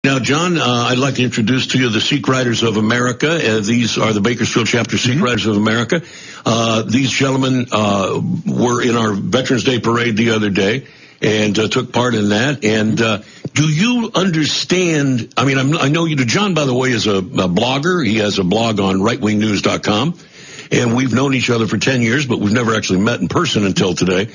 Now, John, I'd like to introduce to you the Sikh Riders of America. These are the Bakersfield Chapter Sikh Riders of America. These gentlemen were in our Veterans Day parade the other day and took part in that. And do you understand, I mean, I know you, John, by the way, is a blogger. He has a blog on rightwingnews.com. And we've known each other for 10 years, but we've never actually met in person until today.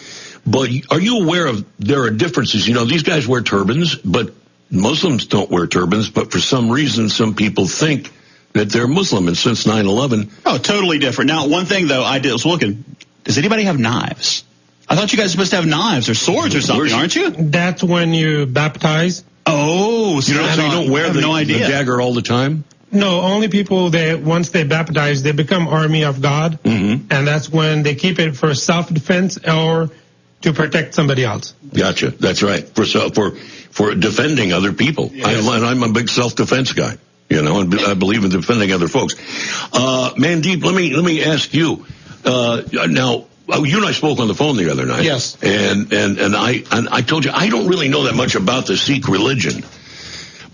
But are you aware of there are differences? You know, these guys wear turbans, but Muslims don't wear turbans. But for some reason, some people think that they're Muslim. And since 9/11. Oh, totally different. Now, one thing, though, I was looking. Does anybody have knives? I thought you guys were supposed to have knives or swords or something, aren't you? That's when you baptize. Oh, so you don't wear the dagger all the time? No, only people that once they baptize, they become army of God, and that's when they keep it for self-defense or to protect somebody else. Gotcha. That's right. For defending other people. Yes. I'm a big self-defense guy, you know, and I believe in defending other folks. Mandeep, let me ask you. Now, you and I spoke on the phone the other night. Yes. And I told you I don't really know that much about the Sikh religion,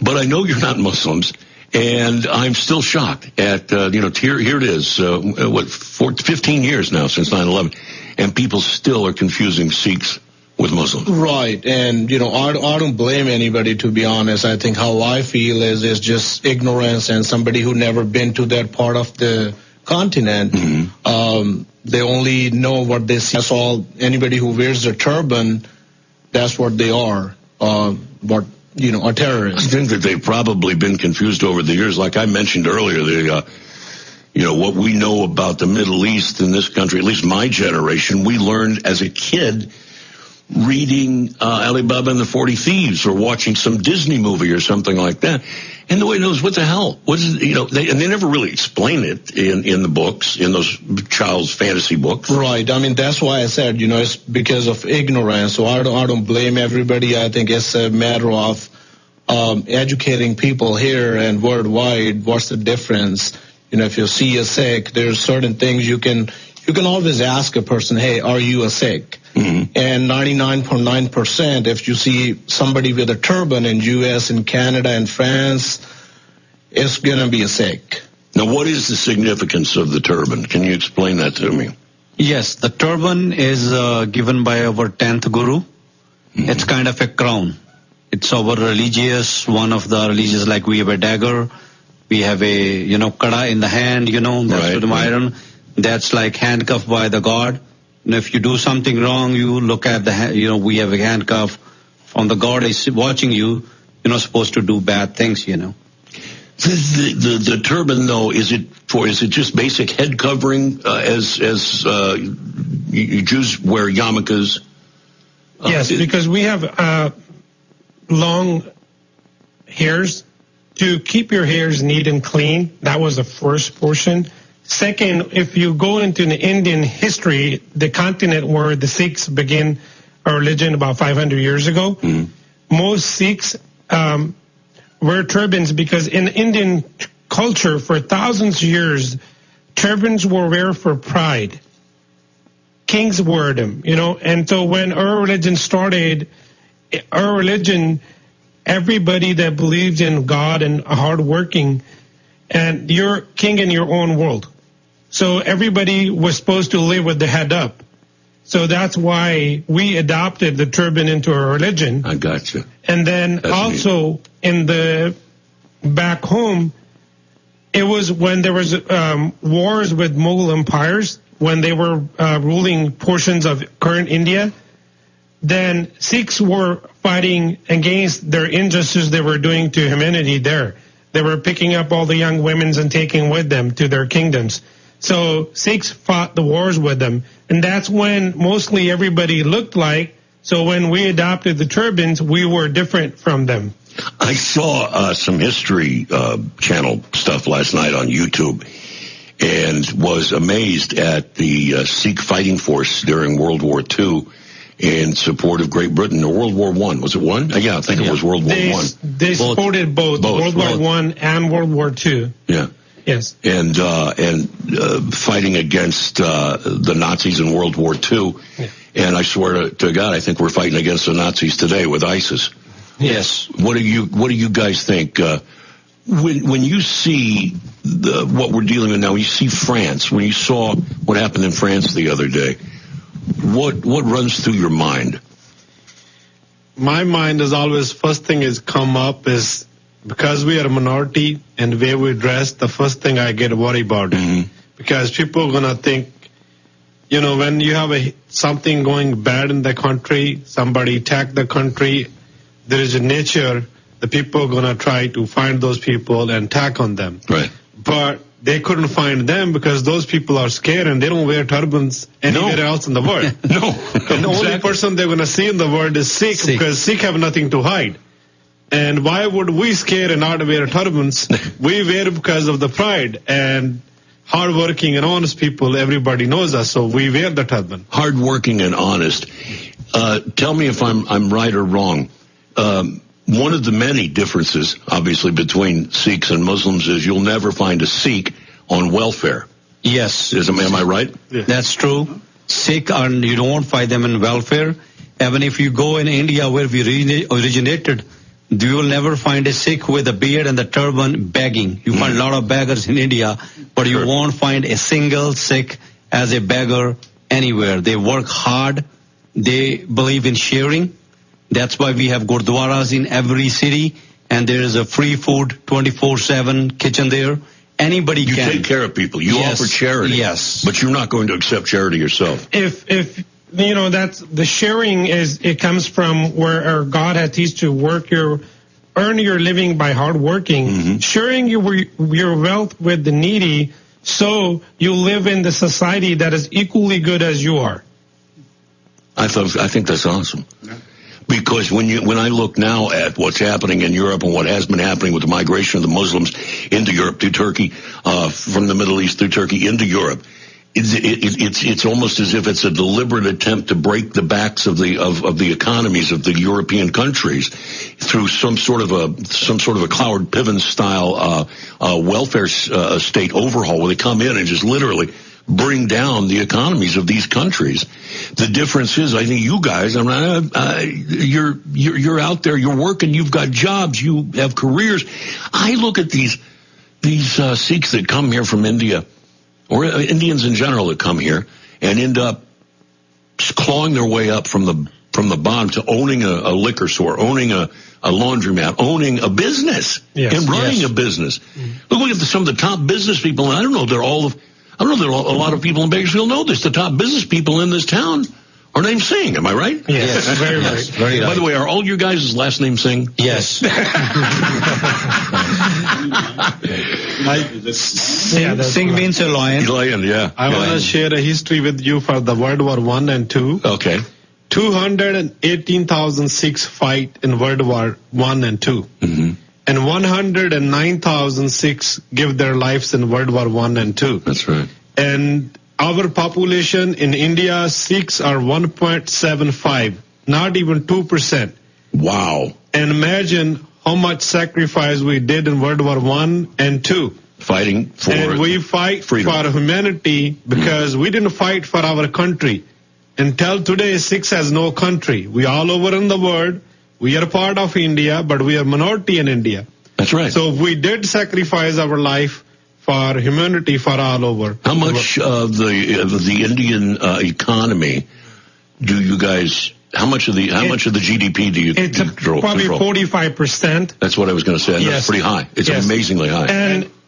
but I know you're not Muslims. And I'm still shocked at, here it is, 15 years now since 9/11, and people still are confusing Sikhs with Muslims. Right, and, I don't blame anybody, to be honest. I think how I feel is just ignorance and somebody who never been to that part of the continent. They only know what they see. That's all. Anybody who wears a turban, that's what they are. A terrorist. I think that they've probably been confused over the years. Like I mentioned earlier, what we know about the Middle East in this country, at least my generation, we learned as a kid reading Ali Baba and the 40 Thieves or watching some Disney movie or something like that. And nobody knows what the hell. They never really explain it in the books, in those child's fantasy books. Right. I mean, that's why I said, it's because of ignorance. So I don't blame everybody. I think it's a matter of educating people here and worldwide. What's the difference? If you see a Sikh, there's certain things you can always ask a person, hey, are you a Sikh? And 99.9%, if you see somebody with a turban in U.S. and Canada and France, it's going to be a Sikh. Now, what is the significance of the turban? Can you explain that to me? Yes, the turban is given by our 10th Guru. It's kind of a crown. It's our one of the religious, like we have a dagger. We have a, kada in the hand, that's with the iron. That's like handcuffed by the God. And if you do something wrong, you look at the, we have a handcuff from the God is watching you. You're not supposed to do bad things, The turban, though, is it just basic head covering as Jews wear yarmulkes? Yes, because we have long hairs. To keep your hairs neat and clean, that was the first portion. Second, if you go into the Indian history, the continent where the Sikhs began a religion about 500 years ago, most Sikhs wear turbans because in Indian culture for thousands of years, turbans were worn for pride. Kings wore them, and so when our religion started, everybody that believes in God and hardworking, and you're king in your own world. So everybody was supposed to live with the head up. So that's why we adopted the turban into our religion. I got you. And then that's also neat. In the back home, it was when there was wars with Mughal empires, when they were ruling portions of current India, then Sikhs were fighting against their injustice they were doing to humanity there. They were picking up all the young women and taking with them to their kingdoms. So Sikhs fought the wars with them. And that's when mostly everybody looked like. So when we adopted the turbans, we were different from them. I saw some History Channel stuff last night on YouTube and was amazed at the Sikh fighting force during World War II in support of Great Britain, or World War I. Was it one? Yeah, I think it was World War I. They supported both World War I and World War II. Yeah. Yes. And fighting against the Nazis in World War II. Yeah. And I swear to God, I think we're fighting against the Nazis today with ISIS. Yes. What do you guys think? When you see what we're dealing with now, you see France. When you saw what happened in France the other day, what runs through your mind? My mind is always, first thing is come up is, because we are a minority and the way we dress, the first thing I get worried about it. Because people are going to think, you know, when you have something going bad in the country, somebody attacked the country, there is a nature, the people are going to try to find those people and attack on them. Right. But they couldn't find them because those people are scared and they don't wear turbans anywhere else in the world. No. And the only person they're going to see in the world is Sikh, because Sikh have nothing to hide. And why would we scare and not wear turbans? We wear because of the pride and hardworking and honest people. Everybody knows us, so we wear the turban. Hardworking and honest. Tell me if I'm right or wrong. One of the many differences, obviously, between Sikhs and Muslims is you'll never find a Sikh on welfare. Yes. Am I right? Yeah. That's true. Sikh, and you don't find them in welfare. Even if you go in India where we originated, you will never find a Sikh with a beard and the turban begging. You find a lot of beggars in India, but you won't find a single Sikh as a beggar anywhere. They work hard. They believe in sharing. That's why we have gurdwaras in every city, and there is a free food 24/7 kitchen there. Anybody You can take care of people. You Yes. offer charity. Yes. But you're not going to accept charity yourself. If you know, that's the sharing it comes from where God has teach to earn your living by hard working, sharing your wealth with the needy, so you live in the society that is equally good as you are. I think that's awesome. Yeah. Because when I look now at what's happening in Europe and what has been happening with the migration of the Muslims into Europe through Turkey, from the Middle East through Turkey into Europe, it's almost as if it's a deliberate attempt to break the backs of the economies of the European countries through some sort of a Cloward Piven style welfare state overhaul, where they come in and just literally bring down the economies of these countries. The difference is, I think you guys, you're out there, you're working, you've got jobs, you have careers. I look at these Sikhs that come here from India, or Indians in general that come here and end up clawing their way up from the bottom to owning a liquor store, owning a laundromat, owning a business, and running a business. Look at some of the top business people, and I don't know that a lot of people in Bakersfield know this. The top business people in this town are named Singh. Am I right? Yes, very right. Very By the way, are all your guys' last name Singh? Yes. Singh means a lion. Lion, yeah. I want to share a history with you for the World War I and II. Okay. 218,000 Sikhs fight in World War I and II. And 109,000 Sikhs give their lives in World War I and II. That's right. And our population in India, Sikhs are 1.75, not even 2%. Wow. And imagine how much sacrifice we did in World War I and II. Fighting for And we fight freedom. for humanity because we didn't fight for our country. Until today, Sikhs has no country. We all over in the world. We are part of India, but we are minority in India. That's right. So we did sacrifice our life for humanity, for all over. How much of the Indian economy do you guys? How much of the GDP do you control? Probably 45%. That's what I was going to say. Yes. That's pretty high. It's amazingly high.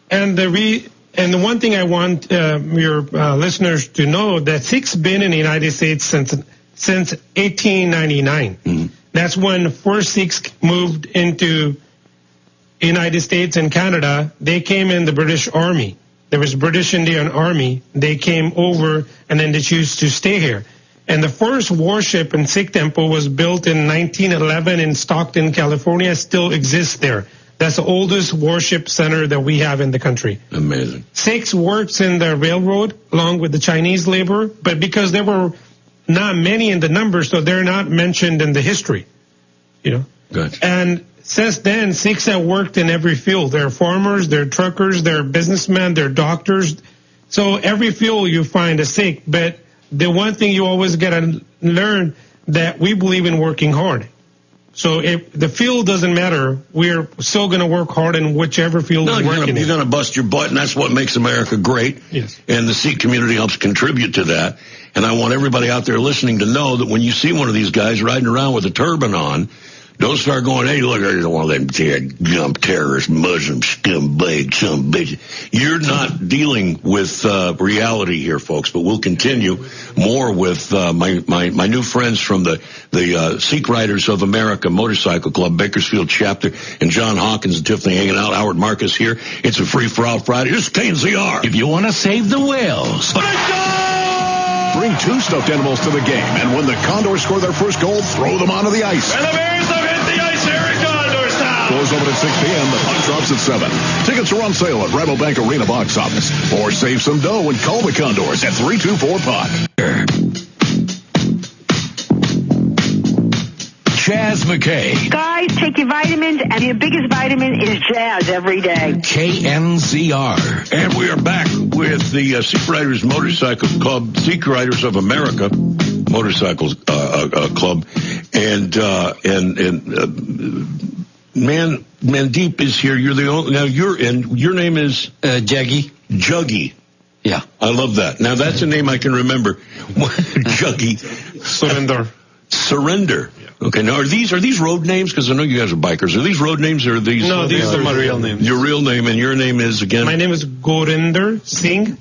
And the one thing I want your listeners to know, that Sikhs been in the United States since 1899. That's when first Sikhs moved into United States and Canada. They came in the British Army. There was British Indian Army. They came over and then they chose to stay here. And the first worship in Sikh temple was built in 1911 in Stockton, California. It still exists there. That's the oldest worship center that we have in the country. Amazing. Sikhs works in the railroad along with the Chinese labor, but because there were not many in the numbers, so they're not mentioned in the history, you know. Good. And since then, Sikhs have worked in every field. They're farmers, they're truckers, they're businessmen, they're doctors. So every field you find a Sikh. But the one thing you always got to learn, that we believe in working hard. So if the field doesn't matter, we're still going to work hard in whichever field we're working in. You're going to bust your butt, and that's what makes America great. Yes. And the Sikh community helps contribute to that. And I want everybody out there listening to know that when you see one of these guys riding around with a turban on, don't start going, hey, look, I don't want them terrorist, Muslim, scumbag, some bitch. You're not dealing with reality here, folks, but we'll continue more with my new friends from the Sikh Riders of America Motorcycle Club, Bakersfield chapter, and John Hawkins and Tiffany hanging out. Howard Marcus here. It's a free-for-all Friday. This is KNZR. If you want to save the whales. Bring 2 stuffed animals to the game, and when the Condors score their first goal, throw them onto the ice. And the Bears have hit the ice here at Condors now. Scores open at 6 p.m. The puck drops at 7. Tickets are on sale at Rabobank Arena box office. Or save some dough and call the Condors at 324-PUCK. Jaz Mckay. Guys, take your vitamins, and your biggest vitamin is Jazz every day. KNZR. And we are back with the Sikh Riders Motorcycle Club, Sikh Riders of America Motorcycles Club, and Mandeep is here. You're the only, now your name is Jaggi. Juggy. Yeah. I love that. Now that's a name I can remember. Juggy. Surrender. Okay, now are these road names? Because I know you guys are bikers. Are these road names or are these? No, these are my real names. Your real name, and your name is again? My name is Gorinder Singh.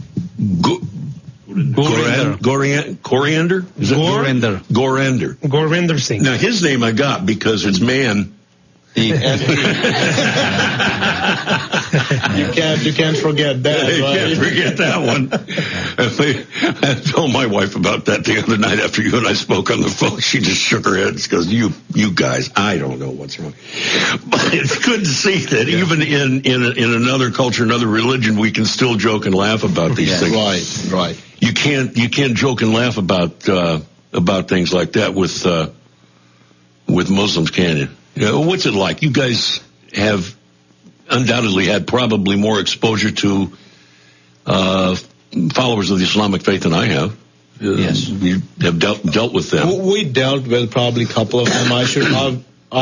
Coriander? Is it Gorinder. Gorinder Singh. Now his name I got because it's man. You can't forget that. You Right? can't forget that one. I told my wife about that the other night after you and I spoke on the phone. She just shook her head. She goes, you guys, I don't know what's wrong. But it's good to see that even in another culture, another religion, we can still joke and laugh about these things. Right. You can't joke and laugh about things like that with Muslims, can you? What's it like? You guys have undoubtedly had probably more exposure to followers of the Islamic faith than I have. Yes. You have dealt with them. We dealt with probably a couple of them. I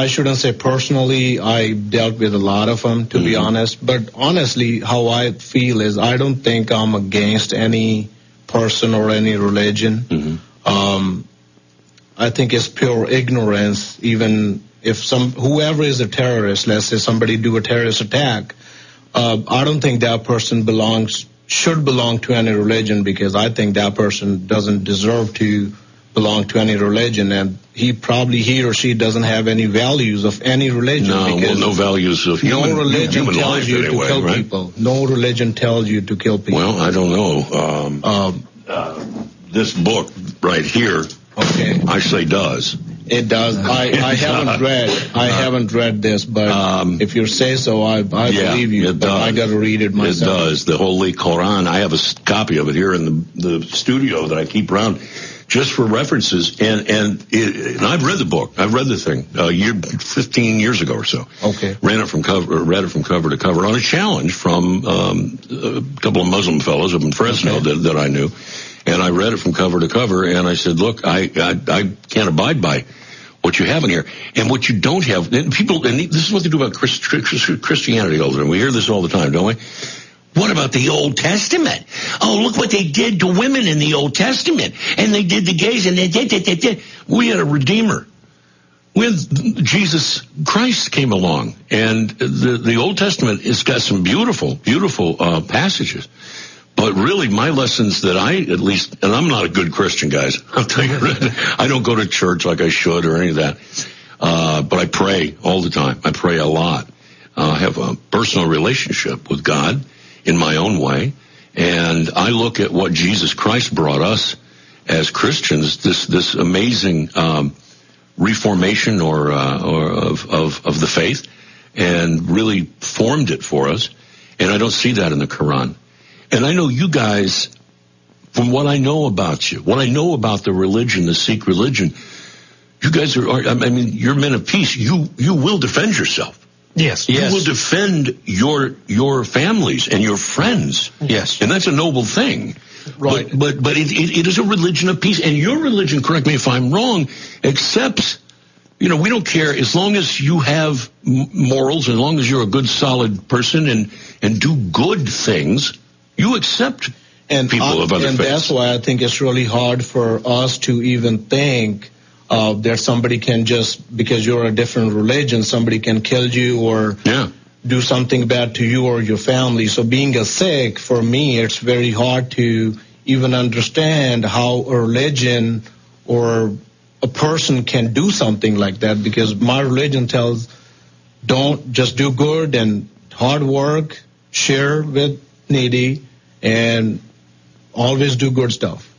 shouldn't say personally I dealt with a lot of them, to be honest. But honestly, how I feel is I don't think I'm against any person or any religion. I think it's pure ignorance. Even if whoever is a terrorist, let's say somebody do a terrorist attack, I don't think that person should belong to any religion, because I think that person doesn't deserve to belong to any religion, and he or she doesn't have any values of any religion. No values of human tells life you anyway, to kill right? people. No religion tells you to kill people. Well, I don't know. This book right here, okay, I say does. It does. I haven't read this, but if you say so, I believe you. But I got to read it myself. It does. The Holy Quran. I have a copy of it here in the studio that I keep around just for references. And I've read the book. I've read the thing 15 years ago or so. Okay. Read it from cover to cover on a challenge from a couple of Muslim fellows up in Fresno that I knew. And I read it from cover to cover, and I said, look, I can't abide by what you have in here. And what you don't have, and this is what they do about Christianity all the time. We hear this all the time, don't we? What about the Old Testament? Oh, look what they did to women in the Old Testament. And they did the gays, and they did. We had a Redeemer. When Jesus Christ came along, and the Old Testament has got some beautiful passages. But really, my lessons that at least, and I'm not a good Christian, guys. I'll tell you, I don't go to church like I should or any of that. But I pray all the time. I pray a lot. I have a personal relationship with God in my own way. And I look at what Jesus Christ brought us as Christians, this amazing reformation or of the faith, and really formed it for us. And I don't see that in the Quran. And I know you guys, from what I know about you, what I know about the religion, the Sikh religion, you guys you're men of peace. You will defend yourself. Yes. You will defend your families and your friends. Yes. And that's a noble thing. Right. But it is a religion of peace. And your religion, correct me if I'm wrong, accepts you know, we don't care as long as you have morals, as long as you're a good, solid person and do good things, you accept people of other faiths. And that's why I think it's really hard for us to even think that somebody can just, because you're a different religion, somebody can kill you or do something bad to you or your family. So being a Sikh, for me, it's very hard to even understand how a religion or a person can do something like that, because my religion tells don't just do good and hard work, share with needy, and always do good stuff.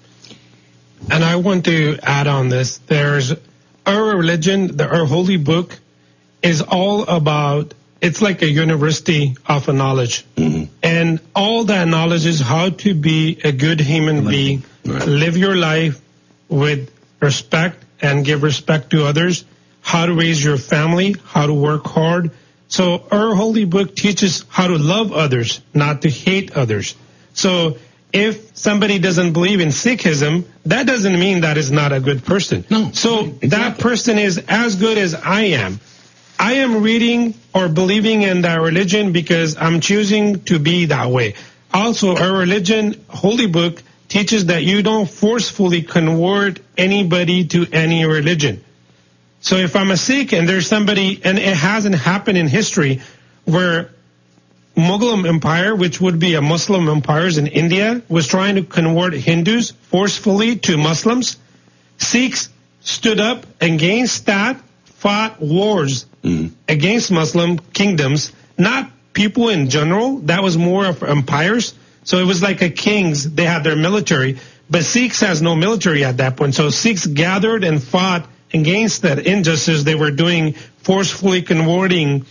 And I want to add on this. There's our religion, our holy book is all about, it's like a university of knowledge. Mm-hmm. And all that knowledge is how to be a good human being, live your life with respect and give respect to others, how to raise your family, how to work hard. So our holy book teaches how to love others, not to hate others. So if somebody doesn't believe in Sikhism, that doesn't mean that is not a good person. No. So that person is as good as I am. I am reading or believing in that religion because I'm choosing to be that way. Also, our religion, holy book, teaches that you don't forcefully convert anybody to any religion. So if I'm a Sikh and there's somebody, and it hasn't happened in history, where Mughal Empire, which would be a Muslim empires in India, was trying to convert Hindus forcefully to Muslims, Sikhs stood up against that, fought wars against Muslim kingdoms, not people in general. That was more of empires. So it was like a kings, they had their military, but Sikhs has no military at that point. So Sikhs gathered and fought against that injustice they were doing, forcefully converting.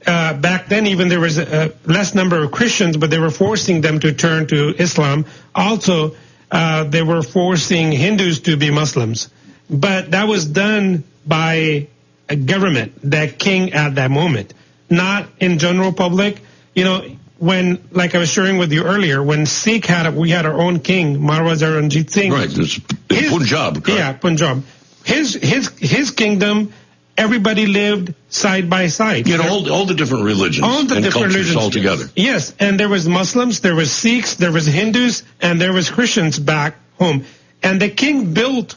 Back then, even there was a less number of Christians, but they were forcing them to turn to Islam. Also, they were forcing Hindus to be Muslims. But that was done by a government, that king at that moment, not in general public. You know, when, like I was sharing with you earlier, when we had our own king, Maharaja Ranjit Singh. Right, it's Punjab. Correct? Yeah, Punjab. His kingdom, everybody lived side by side. You know, all the different religions and cultures all together. Yes, and there was Muslims, there was Sikhs, there was Hindus, and there was Christians back home. And the king built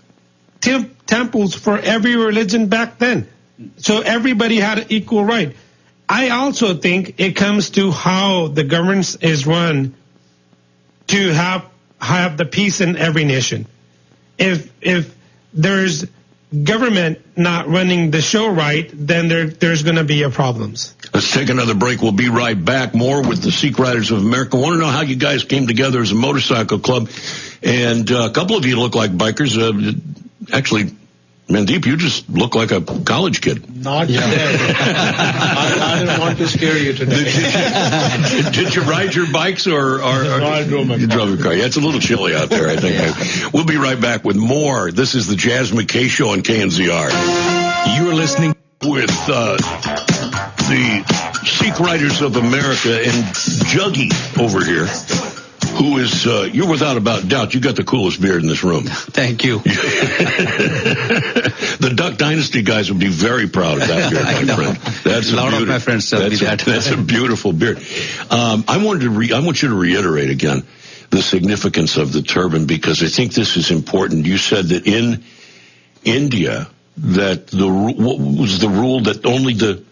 temples for every religion back then. So everybody had an equal right. I also think it comes to how the governance is run to have the peace in every nation. If there's government not running the show right, then there's going to be problems. Let's take another break. We'll be right back. More with the Sikh Riders of America. I want to know how you guys came together as a motorcycle club. And a couple of you look like bikers. Actually, Mandeep, you just look like a college kid. Not today. I didn't want to scare you today. Did you ride your bikes or no, I drove my car. You drove your car. Yeah, it's a little chilly out there, I think. We'll be right back with more. This is the Jaz Mckay Show on KNZR. You're listening with the Sikh Riders of America and Juggy over here, who is, you're without about doubt, you got the coolest beard in this room. Thank you. The Duck Dynasty guys would be very proud of that beard, my friend. That's a lot of my friends tell me that. That's a beautiful beard. I want you to reiterate again the significance of the turban, because I think this is important. You said that in India, that what was the rule that only the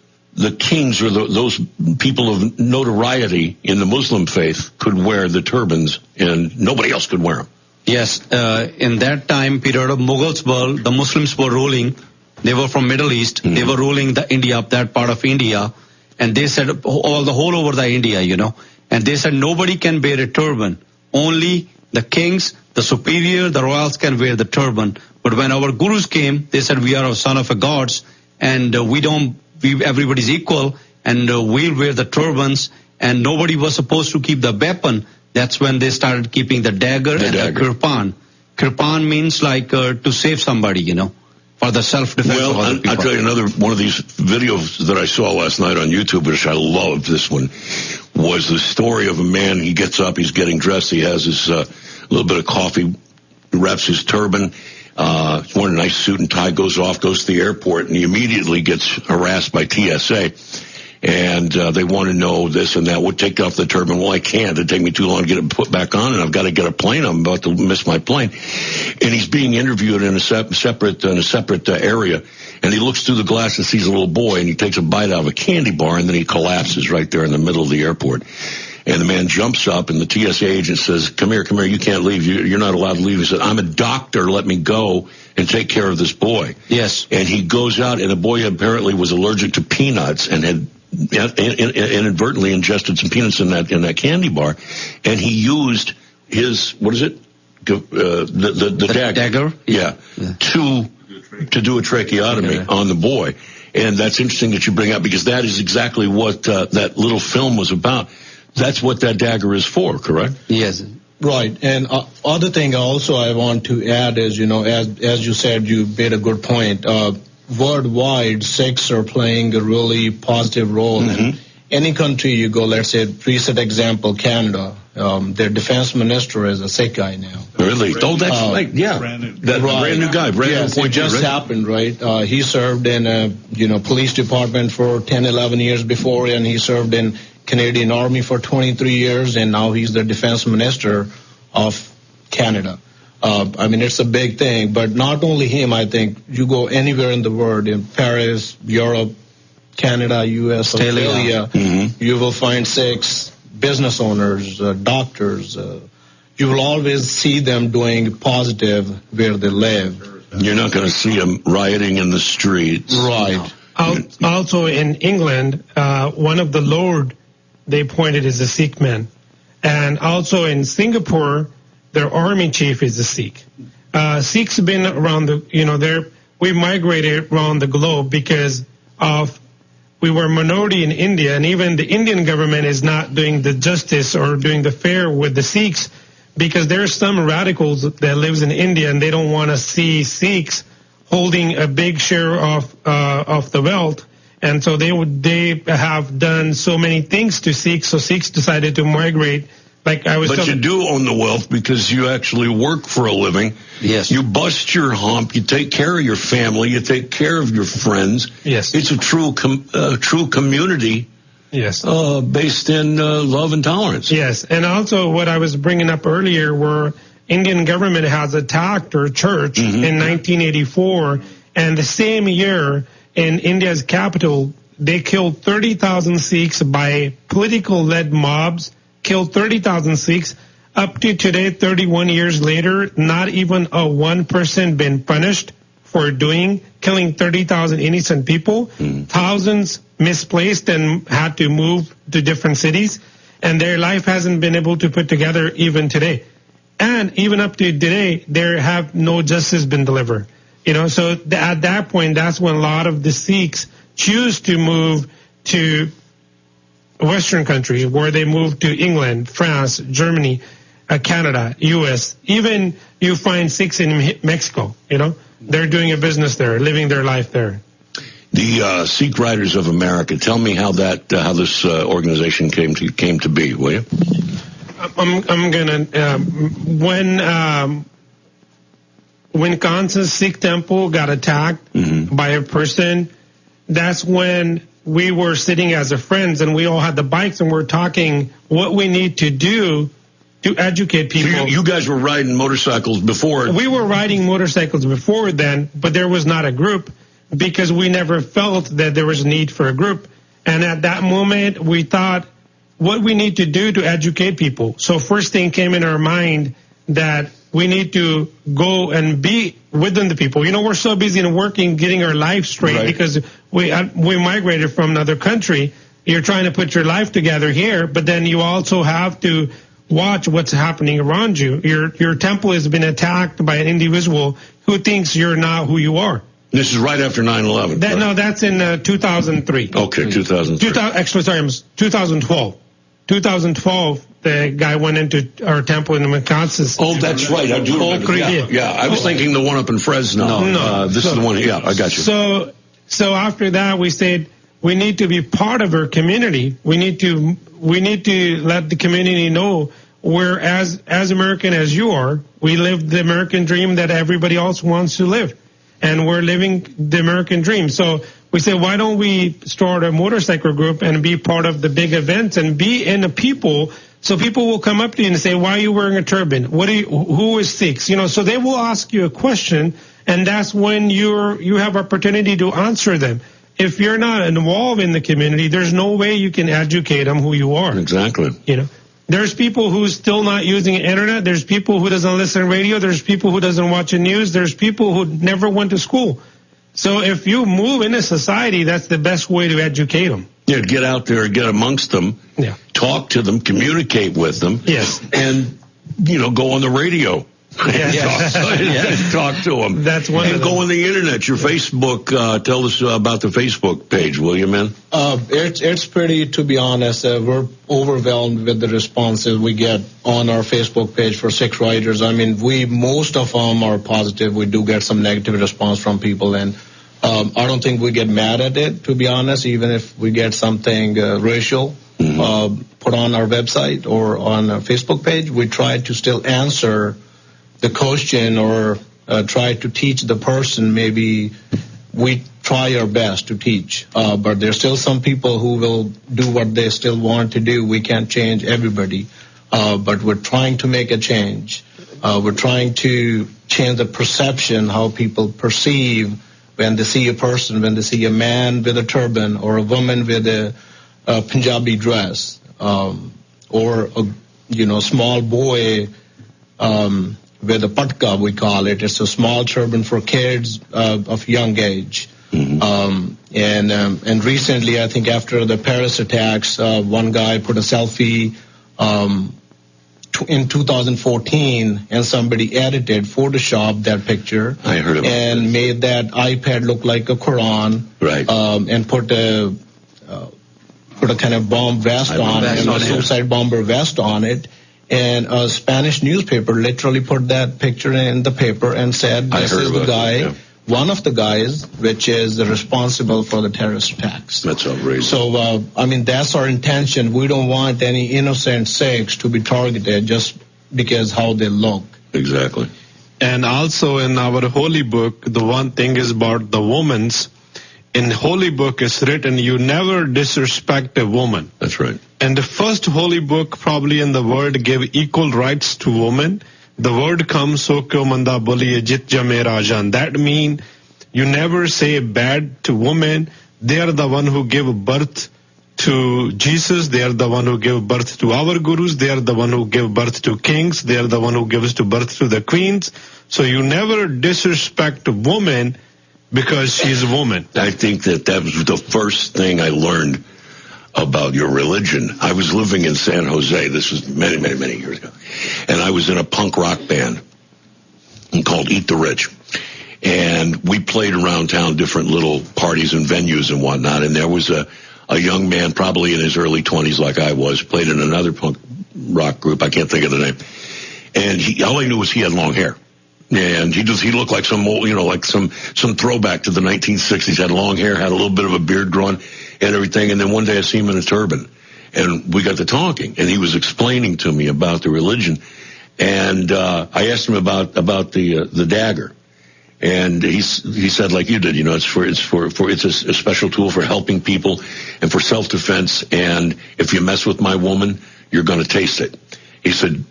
kings or those people of notoriety in the Muslim faith could wear the turbans and nobody else could wear them. Yes, in that time period of Mughals world, the Muslims were ruling. They were from Middle East. Mm-hmm. They were ruling the India, that part of India. And they said, the whole over the India, you know. And they said nobody can wear a turban. Only the kings, the superior, the royals can wear the turban. But when our gurus came, they said we are a son of a gods and everybody's equal, and we'll wear the turbans, and nobody was supposed to keep the weapon. That's when they started keeping the dagger and the kirpan. Kirpan means like to save somebody, you know, for the self-defense of other people. I'll tell you another one of these videos that I saw last night on YouTube, which I loved. This one was the story of a man. He gets up, he's getting dressed, he has his little bit of coffee, wraps his turban, wearing a nice suit and tie, goes to the airport, and he immediately gets harassed by TSA. And they want to know this and that. We'll take off the turban. Well, I can't. It'd take me too long to get it put back on, and I've got to get a plane. I'm about to miss my plane. And he's being interviewed in a separate area. And he looks through the glass and sees a little boy, and he takes a bite out of a candy bar, and then he collapses right there in the middle of the airport. And the man jumps up, and the TSA agent says, come here, you can't leave. You're not allowed to leave. He said, I'm a doctor. Let me go and take care of this boy. Yes. And he goes out, and the boy apparently was allergic to peanuts and had inadvertently ingested some peanuts in that candy bar, and he used his, what is it? The dagger? Yeah. To do a tracheotomy on the boy. And that's interesting that you bring up, because that is exactly what that little film was about. That's what that dagger is for, correct? Yes. Right. And other thing also I want to add is, as you said, you made a good point. Worldwide, Sikhs are playing a really positive role. In any country you go, let's say, recent example, Canada, their defense minister is a Sikh guy now. Really? Oh, that's right. Yeah. Brand new guy. Yes, it just happened, right? He served in police department for 10, 11 years before, and he served in Canadian Army for 23 years, and now he's the defense minister of Canada. It's a big thing, but not only him. I think you go anywhere in the world, in Paris, Europe, Canada, U.S., Australia, you will find Sikhs, business owners, doctors. You will always see them doing positive where they live. You're not going to see them rioting in the streets. Right. Also in England, one of the Lord they appointed is a Sikh man. And also in Singapore, their army chief is a Sikh. Sikhs have been around we migrated around the globe because we were a minority in India, and even the Indian government is not doing the justice or doing the fair with the Sikhs, because there are some radicals that lives in India, and they don't want to see Sikhs holding a big share of the wealth. And so they have done so many things to Sikhs, so Sikhs decided to migrate. But you do own the wealth because you actually work for a living. Yes. You bust your hump. You take care of your family. You take care of your friends. Yes. It's a true community. Yes. Based in love and tolerance. Yes. And also what I was bringing up earlier, where Indian government has attacked our church in 1984, and the same year in India's capital, they killed 30,000 Sikhs by political-led mobs. Killed 30,000 Sikhs. Up to today, 31 years later, not even one person been punished for killing 30,000 innocent people. Thousands misplaced and had to move to different cities, and their life hasn't been able to put together even today. And even up to today, there have no justice been delivered. So at that point, that's when a lot of the Sikhs choose to move to Western countries, where they moved to England, France, Germany, Canada, U.S. Even you find Sikhs in Mexico, they're doing a business there, living their life there. The Sikh Riders of America. Tell me how this organization came to be, will you? I'm gonna when Kansas Sikh temple got attacked by a person, that's when we were sitting as a friends, and we all had the bikes, and we're talking what we need to do to educate people. So you guys were riding motorcycles before? We were riding motorcycles before then, but there was not a group, because we never felt that there was a need for a group. And at that moment, we thought, what we need to do to educate people. So first thing came in our mind that we need to go and be within the people. We're so busy in working, getting our life straight, because we migrated from another country. You're trying to put your life together here, but then you also have to watch what's happening around you. Your temple has been attacked by an individual who thinks you're not who you are. This is right after 9/11. No, that's in 2003. Okay, 2003. 2012. 2012, the guy went into our temple in Wisconsin. Oh, that's right. I do remember. Yeah, I was thinking the one up in Fresno. No. This is the one. Yeah, I got you. So after that, we said we need to be part of our community. We need to let the community know we're as American as you are. We live the American dream that everybody else wants to live. And we're living the American dream. So we say, why don't we start a motorcycle group and be part of the big events and be in the people, so people will come up to you and say, why are you wearing a turban? Who is Sikhs? You know, so they will ask you a question, and that's when you have opportunity to answer them. If you're not involved in the community, there's no way you can educate them who you are. Exactly. You know, there's people who's still not using the internet. There's people who doesn't listen to radio. There's people who doesn't watch the news. There's people who never went to school. So if you move into society, that's the best way to educate them. Yeah, get out there, get amongst them, talk to them, communicate with them. Yes. And, go on the radio. Talk to them. That's one. And go on the internet, your Facebook. Tell us about the Facebook page, will you, man? It's pretty, to be honest, we're overwhelmed with the responses we get on our Facebook page for Sikh writers. I mean, most of them are positive. We do get some negative response from people, and I don't think we get mad at it, to be honest, even if we get something racial put on our website or on our Facebook page. We try to still answer the question or try to teach the person. Maybe we try our best to teach, but there's still some people who will do what they still want to do. We can't change everybody, but we're trying to make a change. We're trying to change the perception, how people perceive when they see a person, when they see a man with a turban or a woman with a Punjabi dress, or a small boy with a patka, we call it. It's a small turban for kids of young age. And recently, I think after the Paris attacks, one guy put a selfie in 2014, and somebody edited, photoshopped that picture. I heard about and this. Made that iPad look like a Quran. Right. And put a kind of bomb vest on it, a suicide bomber vest on it. And a Spanish newspaper literally put that picture in the paper and said, this is the guy, one of the guys, which is responsible for the terrorist attacks. That's outrageous. So, that's our intention. We don't want any innocent Sikhs to be targeted just because how they look. Exactly. And also in our holy book, the one thing is about the women's. In holy book it's written, you never disrespect a woman. That's right. And the first holy book probably in the world gave equal rights to women. The word comes, so kyo manda boliye jit jame rajan. That means you never say bad to women. They are the one who give birth to Jesus. They are the one who give birth to our gurus. They are the one who give birth to kings. They are the one who gives to birth to the queens. So you never disrespect a woman because she's a woman. I think that was the first thing I learned about your religion. I was living in San Jose. This was many, many, many years ago. And I was in a punk rock band called Eat the Rich. And we played around town, different little parties and venues and whatnot. And there was a young man, probably in his early 20s like I was, played in another punk rock group. I can't think of the name. And all I knew was he had long hair. And he looked like some old, like some throwback to the 1960s. Had long hair, had a little bit of a beard growing and everything. And then one day I see him in a turban, and we got to talking, and he was explaining to me about the religion. And I asked him about the dagger, and he said, like you did, it's a special tool for helping people and for self-defense. And if you mess with my woman, you're going to taste it. He said,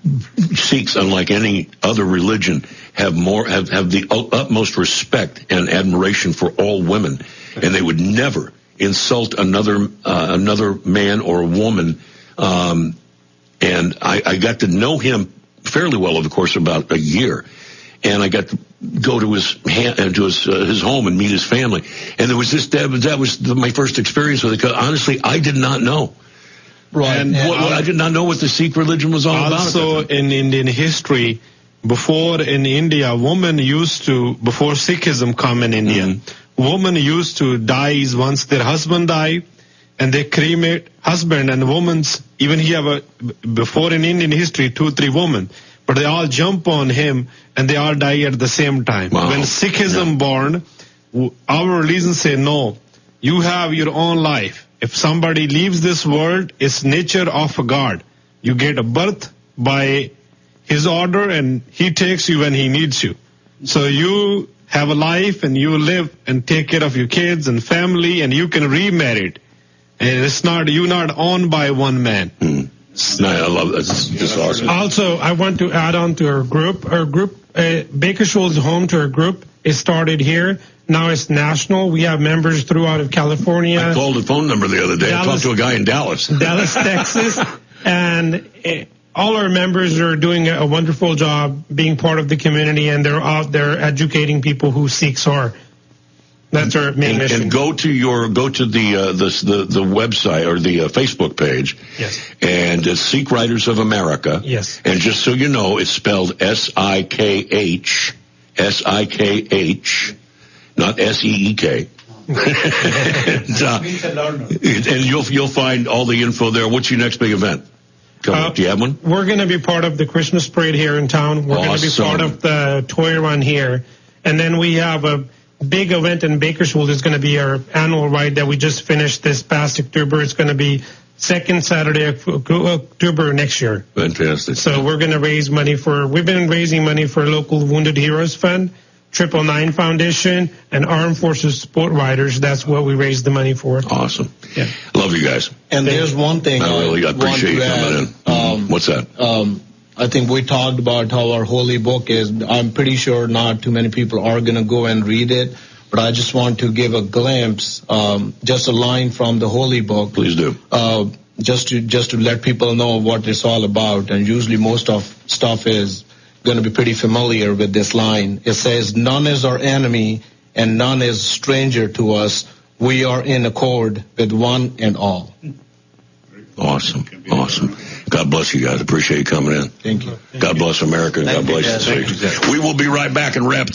Sikhs, unlike any other religion, have the utmost respect and admiration for all women, and they would never insult another man or a woman. And I got to know him fairly well over the course of about a year, and I got to go to his home and meet his family. And there was that was my first experience with it. Because honestly, I did not know. Right. And I did not know what the Sikh religion was all about. Also, in Indian history, before in India, before Sikhism come in India, women used to die once their husband died, and they cremate husband and woman's. Even before in Indian history, 2-3 women, but they all jump on him and they all die at the same time. Wow. When Sikhism born, our religion say no, you have your own life. If somebody leaves this world, it's nature of God. You get a birth, by his order, and he takes you when he needs you. So you have a life, and you live and take care of your kids and family, and you can remarry. And it's not, you're not owned by one man. No, I love that. It's just awesome. Also, I want to add on to our group. Our group, Bakersfield's home to our group. It started here. Now it's national. We have members throughout of California. I called the phone number the other day. I talked to a guy in Dallas. Dallas, Texas. And all our members are doing a wonderful job being part of the community, and they're out there educating people who Sikhs are. That's our main mission. And go to the website or the Facebook page. Yes. And it's Sikh Writers of America. Yes. And just so you know, it's spelled S-I-K-H, not S-E-E-K. And you'll find all the info there. What's your next big event? Do you have one? We're going to be part of the Christmas parade here in town. We're going to be part of the toy run here. And then we have a big event in Bakersfield. Is going to be our annual ride that we just finished this past October. It's going to be second Saturday of October next year. Fantastic. So we're going to raise money we've been raising money for local Wounded Heroes Fund, 999 Foundation, and Armed Forces Support Riders. That's what we raised the money for. Awesome. Yeah. Love you guys. And there's one thing I really appreciate you coming in. What's that? I think we talked about how our holy book is. I'm pretty sure not too many people are going to go and read it, but I just want to give a glimpse, just a line from the holy book. Please do. Just to let people know what it's all about. And usually most of stuff is going to be pretty familiar with this line. It says, "None is our enemy and none is stranger to us. We are in accord with one and all." Awesome. God bless you guys. Appreciate you coming in. Thank you. God bless America. And God bless the Sikhs. We will be right back and wrap.